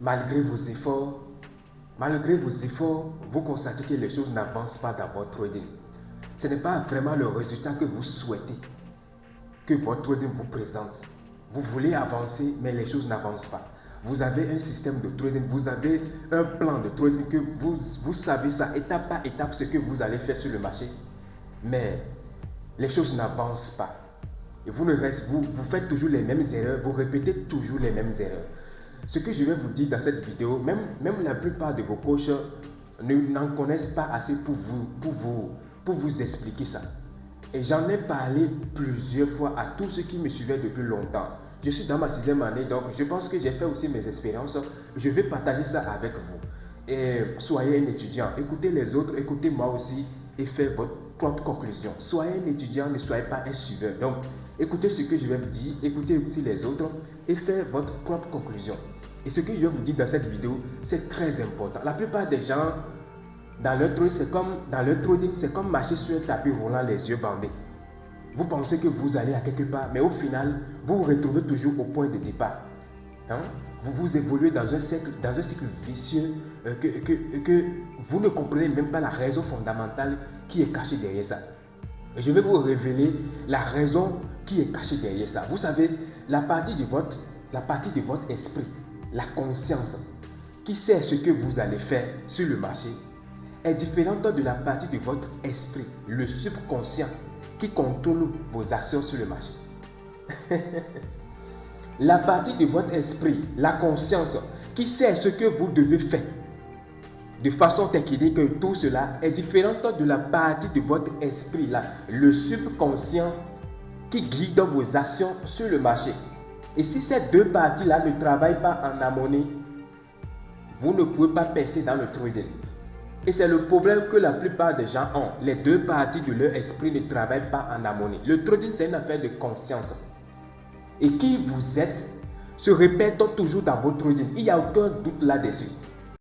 malgré vos efforts, vous constatez que les choses n'avancent pas dans votre trading. Ce n'est pas vraiment le résultat que vous souhaitez que votre trading vous présente. Vous voulez avancer, mais les choses n'avancent pas. Vous avez un système de trading, vous avez un plan de trading que vous savez ça étape par étape ce que vous allez faire sur le marché, mais les choses n'avancent pas. Et vous faites toujours les mêmes erreurs, vous répétez toujours les mêmes erreurs. Ce que je vais vous dire dans cette vidéo, même la plupart de vos coachs n'en connaissent pas assez pour vous expliquer ça. Et j'en ai parlé plusieurs fois à tous ceux qui me suivaient depuis longtemps. Je suis dans ma 6e année, donc je pense que j'ai fait aussi mes expériences. Je vais partager ça avec vous. Et soyez un étudiant, écoutez les autres, écoutez moi aussi et faites votre propre conclusion. Soyez un étudiant, ne soyez pas un suiveur. Donc, écoutez ce que je vais vous dire, écoutez aussi les autres et faites votre propre conclusion. Et ce que je vais vous dire dans cette vidéo, c'est très important. La plupart des gens, dans leur trading, c'est comme marcher sur un tapis roulant les yeux bandés. Vous pensez que vous allez à quelque part, mais au final, vous vous retrouvez toujours au point de départ. Vous évoluez dans un cycle vicieux que vous ne comprenez même pas la raison fondamentale qui est cachée derrière ça. Et je vais vous révéler la raison qui est cachée derrière ça. Vous savez, la partie de votre esprit, la conscience, qui sait ce que vous allez faire sur le marché, est différente de la partie de votre esprit, le subconscient, qui contrôle vos actions sur le marché. La partie de votre esprit, la conscience, qui sait ce que vous devez faire, de façon technique, que tout cela est différente de la partie de votre esprit, là, le subconscient, qui guide vos actions sur le marché. Et si ces deux parties-là ne travaillent pas en harmonie, vous ne pouvez pas percer dans le trading. Et c'est le problème que la plupart des gens ont. Les deux parties de leur esprit ne travaillent pas en harmonie. Le trading, c'est une affaire de conscience. Et qui vous êtes se répète toujours dans votre trading. Il n'y a aucun doute là-dessus.